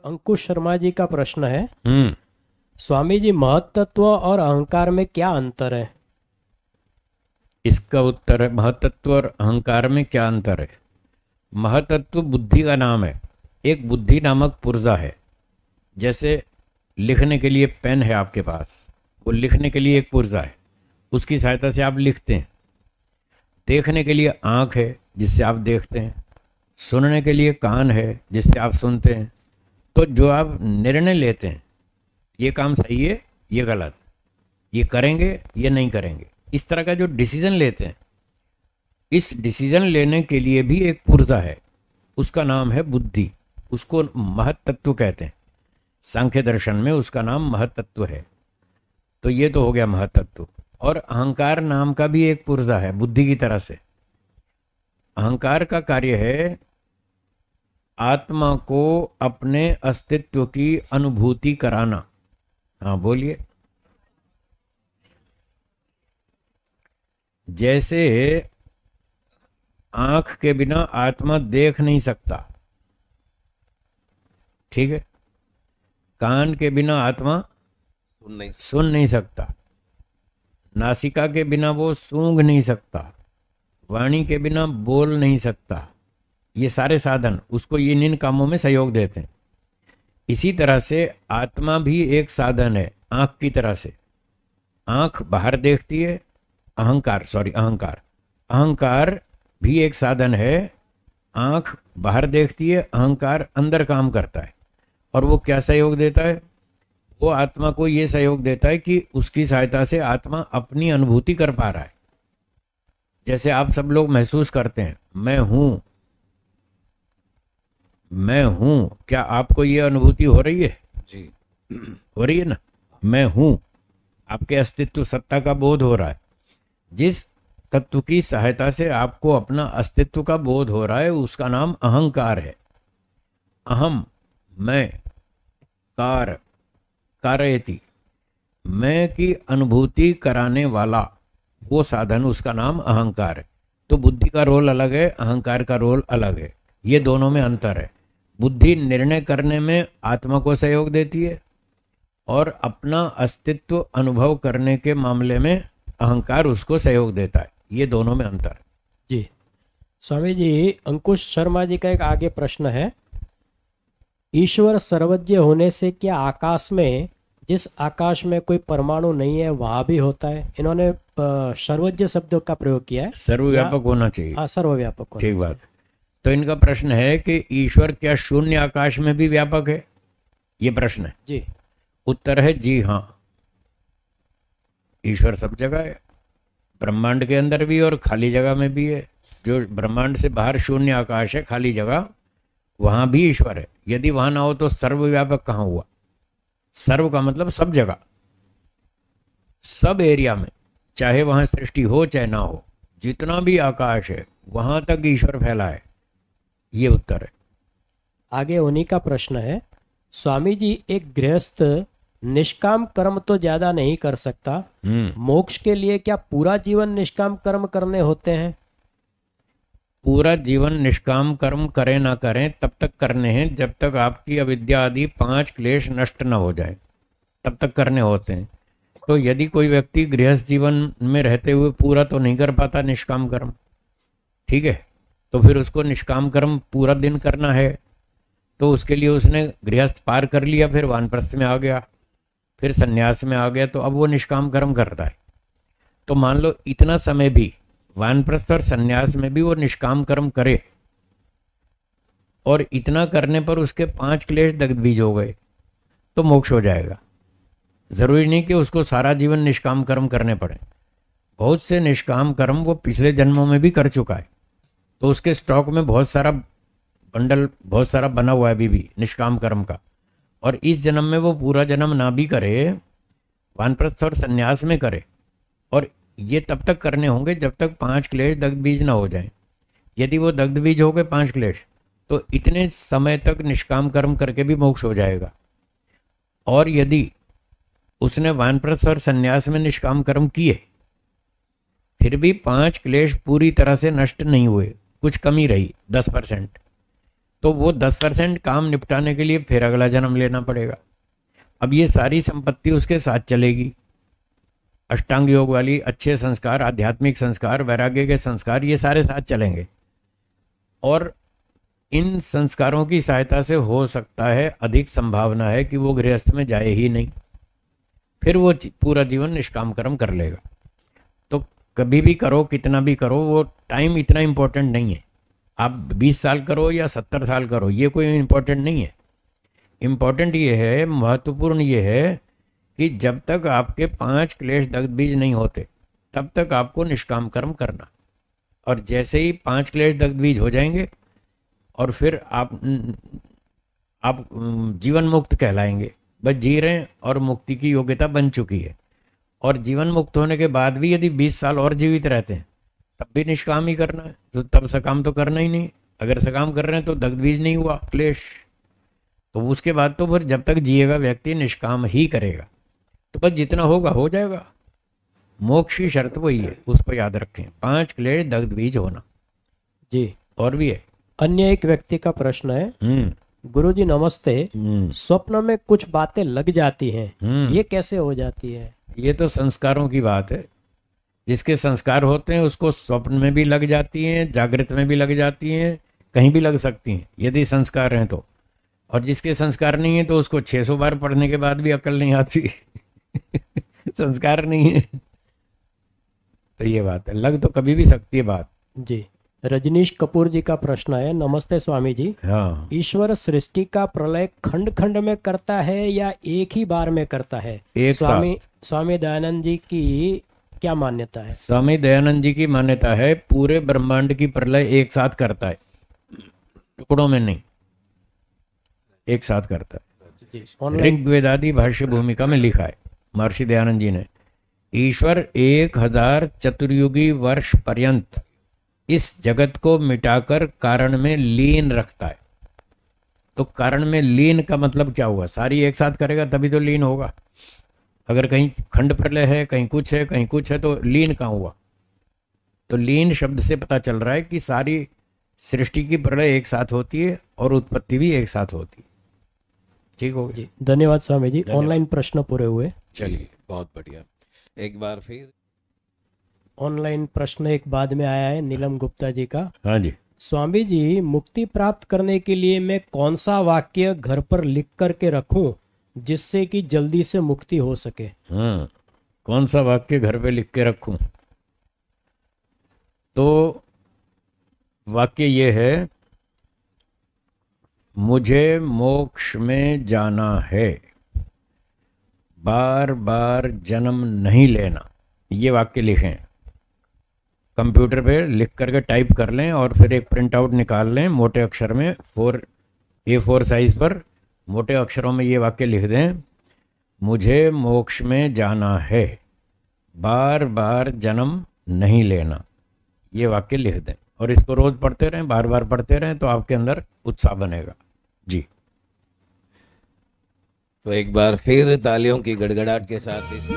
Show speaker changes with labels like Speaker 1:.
Speaker 1: अंकुश शर्मा जी का प्रश्न है।
Speaker 2: हम्म।
Speaker 1: स्वामी जी, महत्तत्व और अहंकार में क्या अंतर है?
Speaker 2: इसका उत्तर है, महतत्व और अहंकार में क्या अंतर है। महतत्व बुद्धि का नाम है। एक बुद्धि नामक पुर्जा है। जैसे लिखने के लिए पेन है आपके पास, वो लिखने के लिए एक पुर्जा है, उसकी सहायता से आप लिखते हैं। देखने के लिए आँख है जिससे आप देखते हैं, सुनने के लिए कान है जिससे आप सुनते हैं। तो जो आप निर्णय लेते हैं, ये काम सही है, ये गलत, ये करेंगे, ये नहीं करेंगे, इस तरह का जो डिसीजन लेते हैं, इस डिसीजन लेने के लिए भी एक पुर्जा है, उसका नाम है बुद्धि। उसको महत्तत्व कहते हैं। सांख्य दर्शन में उसका नाम महत्तत्व है। तो ये तो हो गया महत्तत्व। और अहंकार नाम का भी एक पुर्जा है बुद्धि की तरह से। अहंकार का कार्य है आत्मा को अपने अस्तित्व की अनुभूति कराना। हाँ बोलिए। जैसे आंख के बिना आत्मा देख नहीं सकता, ठीक है। कान के बिना आत्मा सुन नहीं सकता। नासिका के बिना वो सूंघ नहीं सकता। वाणी के बिना बोल नहीं सकता। ये सारे साधन उसको इन कामों में सहयोग देते हैं। इसी तरह से आत्मा भी एक साधन है आंख की तरह से। आंख बाहर देखती है, अहंकार भी एक साधन है। आंख बाहर देखती है, अहंकार अंदर काम करता है। और वो क्या सहयोग देता है? वो आत्मा को ये सहयोग देता है कि उसकी सहायता से आत्मा अपनी अनुभूति कर पा रहा है। जैसे आप सब लोग महसूस करते हैं, मैं हूं, मैं हूं। क्या आपको ये अनुभूति हो रही है?
Speaker 3: जी
Speaker 2: हो रही है ना। मैं हूं, आपके अस्तित्व सत्ता का बोध हो रहा है। जिस तत्व की सहायता से आपको अपना अस्तित्व का बोध हो रहा है उसका नाम अहंकार है। अहम, मैं, कार, कारयति, मैं की अनुभूति कराने वाला वो साधन, उसका नाम अहंकार है। तो बुद्धि का रोल अलग है, अहंकार का रोल अलग है। ये दोनों में अंतर है। बुद्धि निर्णय करने में आत्मा को सहयोग देती है और अपना अस्तित्व अनुभव करने के मामले में अहंकार उसको सहयोग देता है। ये दोनों में अंतर है।
Speaker 1: जी स्वामी जी, अंकुश शर्मा जी का एक आगे प्रश्न है। ईश्वर सर्वज्ञ होने से क्या आकाश में, जिस आकाश में कोई परमाणु नहीं है वहां भी होता है? इन्होंने सर्वज्ञ शब्द का प्रयोग किया है।
Speaker 2: सर्वव्यापक होना चाहिए।
Speaker 1: हाँ, सर्वव्यापक होना।
Speaker 2: ठीक बात। तो इनका प्रश्न है कि ईश्वर क्या शून्य आकाश में भी व्यापक है? ये प्रश्न है
Speaker 1: जी।
Speaker 2: उत्तर है जी हाँ। ईश्वर सब जगह है, ब्रह्मांड के अंदर भी और खाली जगह में भी है। जो ब्रह्मांड से बाहर शून्य आकाश है, खाली जगह, वहां भी ईश्वर है। यदि वहां ना हो तो सर्वव्यापक कहाँ हुआ? सर्व का मतलब सब जगह, सब एरिया में, चाहे वहां सृष्टि हो चाहे ना हो, जितना भी आकाश है वहां तक ईश्वर फैला है। ये उत्तर है।
Speaker 1: आगे उन्हीं का प्रश्न है। स्वामी जी, एक गृहस्थ निष्काम कर्म तो ज्यादा नहीं कर सकता, मोक्ष के लिए क्या पूरा जीवन निष्काम कर्म करने होते हैं?
Speaker 2: पूरा जीवन निष्काम कर्म करें ना करें तब तक करने हैं जब तक आपकी अविद्या आदि 5 क्लेश नष्ट न हो जाए, तब तक करने होते हैं। तो यदि कोई व्यक्ति गृहस्थ जीवन में रहते हुए पूरा तो नहीं कर पाता निष्काम कर्म, ठीक है, तो फिर उसको निष्काम कर्म पूरा दिन करना है। तो उसके लिए उसने गृहस्थ पार कर लिया, फिर वानप्रस्थ में आ गया, फिर सन्यास में आ गया, तो अब वो निष्काम कर्म करता है। तो मान लो इतना समय भी वानप्रस्थ और सन्यास में भी वो निष्काम कर्म करे और इतना करने पर उसके 5 क्लेश दग्ध बीज हो गए तो मोक्ष हो जाएगा। जरूरी नहीं कि उसको सारा जीवन निष्काम कर्म करने पड़े। बहुत से निष्काम कर्म वो पिछले जन्मों में भी कर चुका है, तो उसके स्टॉक में बहुत सारा बंडल, बहुत सारा बना हुआ है अभी भी निष्काम कर्म का। और इस जन्म में वो पूरा जन्म ना भी करे, वानप्रस्थ और सन्यास में करे, और ये तब तक करने होंगे जब तक 5 क्लेश दग्ध बीज ना हो जाए। यदि वो दग्ध बीज हो गए 5 क्लेश, तो इतने समय तक निष्काम कर्म करके भी मोक्ष हो जाएगा। और यदि उसने वानप्रस्थ और सन्यास में निष्काम कर्म किए फिर भी 5 क्लेश पूरी तरह से नष्ट नहीं हुए, कुछ कमी रही 10%, तो वो 10% काम निपटाने के लिए फिर अगला जन्म लेना पड़ेगा। अब ये सारी संपत्ति उसके साथ चलेगी, अष्टांग योग वाली अच्छे संस्कार, आध्यात्मिक संस्कार, वैराग्य के संस्कार, ये सारे साथ चलेंगे। और इन संस्कारों की सहायता से हो सकता है, अधिक संभावना है कि वो गृहस्थ में जाए ही नहीं, फिर वो पूरा जीवन निष्काम कर्म कर लेगा। तो कभी भी करो, कितना भी करो, वो टाइम इतना इम्पोर्टेंट नहीं है। आप 20 साल करो या 70 साल करो, ये कोई इम्पोर्टेंट नहीं है। इम्पोर्टेंट ये है, महत्वपूर्ण ये है कि जब तक आपके 5 क्लेश दग्ध बीज नहीं होते तब तक आपको निष्काम कर्म करना। और जैसे ही 5 क्लेश दग्ध बीज हो जाएंगे और फिर आप जीवन मुक्त कहलाएंगे, बस जी रहे हैं और मुक्ति की योग्यता बन चुकी है। और जीवन मुक्त होने के बाद भी यदि 20 साल और जीवित रहते हैं तब भी निष्काम ही करना है, तो तब सकाम तो करना ही नहीं। अगर सकाम कर रहे हैं तो दग्ध बीज नहीं हुआ क्लेश, तो उसके बाद तो फिर जब तक जिएगा व्यक्ति निष्काम ही करेगा। तो बस जितना होगा हो जाएगा। मोक्ष की शर्त वही है, उसको याद रखें, 5 क्लेश दग्ध बीज होना।
Speaker 1: जी।
Speaker 2: और भी है।
Speaker 1: अन्य एक व्यक्ति का प्रश्न है, गुरुजी नमस्ते, स्वप्न में कुछ बातें लग जाती हैं, ये कैसे हो जाती है?
Speaker 2: ये तो संस्कारों की बात है। जिसके संस्कार होते हैं उसको स्वप्न में भी लग जाती हैं, जागृत में भी लग जाती हैं, कहीं भी लग सकती हैं यदि संस्कार हैं तो। और जिसके संस्कार नहीं है तो उसको 600 बार पढ़ने के बाद भी अकल नहीं आती संस्कार नहीं है। तो ये बात है, लग तो कभी भी सकती है बात।
Speaker 1: जी। रजनीश कपूर जी का प्रश्न है, नमस्ते स्वामी जी।
Speaker 2: हाँ।
Speaker 1: ईश्वर सृष्टि का प्रलय खंड खंड में करता है या एक ही बार में करता है?
Speaker 2: एक
Speaker 1: स्वामी दयानंद जी की क्या मान्यता है?
Speaker 2: स्वामी दयानंद जी की मान्यता है पूरे ब्रह्मांड की प्रलय एक साथ करता है, टुकड़ों में नहीं, एक साथ करता है। ऋग्वेदादि भाष्य भूमिका में लिखा है महर्षि दयानंद जी ने, ईश्वर 1000 चतुर्युगी वर्ष पर्यंत इस जगत को मिटाकर कारण में लीन रखता है। तो कारण में लीन का मतलब क्या हुआ? सारी एक साथ करेगा तभी तो लीन होगा। अगर कहीं खंड प्रलय है, कहीं कुछ है, कहीं कुछ है, तो लीन कहाँ हुआ? तो लीन शब्द से पता चल रहा है कि सारी सृष्टि की प्रलय एक साथ होती है और उत्पत्ति भी एक साथ होती है। ठीक हो
Speaker 1: जी, धन्यवाद स्वामी जी। ऑनलाइन प्रश्न पूरे हुए।
Speaker 3: चलिए, बहुत बढ़िया। एक बार फिर
Speaker 1: ऑनलाइन प्रश्न एक बाद में आया है नीलम गुप्ता जी का।
Speaker 2: हाँ जी।
Speaker 1: स्वामी जी, मुक्ति प्राप्त करने के लिए मैं कौन सा वाक्य घर पर लिख करके रखूं जिससे कि जल्दी से मुक्ति हो सके?
Speaker 2: हाँ, कौन सा वाक्य घर पे लिख के रखूं? तो वाक्य ये है, मुझे मोक्ष में जाना है, बार बार जन्म नहीं लेना। ये वाक्य लिखें, कंप्यूटर पे लिख करके टाइप कर लें और फिर एक प्रिंट आउट निकाल लें, मोटे अक्षर में A4 साइज पर मोटे अक्षरों में ये वाक्य लिख दें, मुझे मोक्ष में जाना है, बार बार जन्म नहीं लेना। ये वाक्य लिख दें और इसको रोज पढ़ते रहें, बार बार पढ़ते रहें, तो आपके अंदर उत्साह बनेगा। जी।
Speaker 3: तो एक बार फिर तालियों की गड़गड़ाहट के साथ इस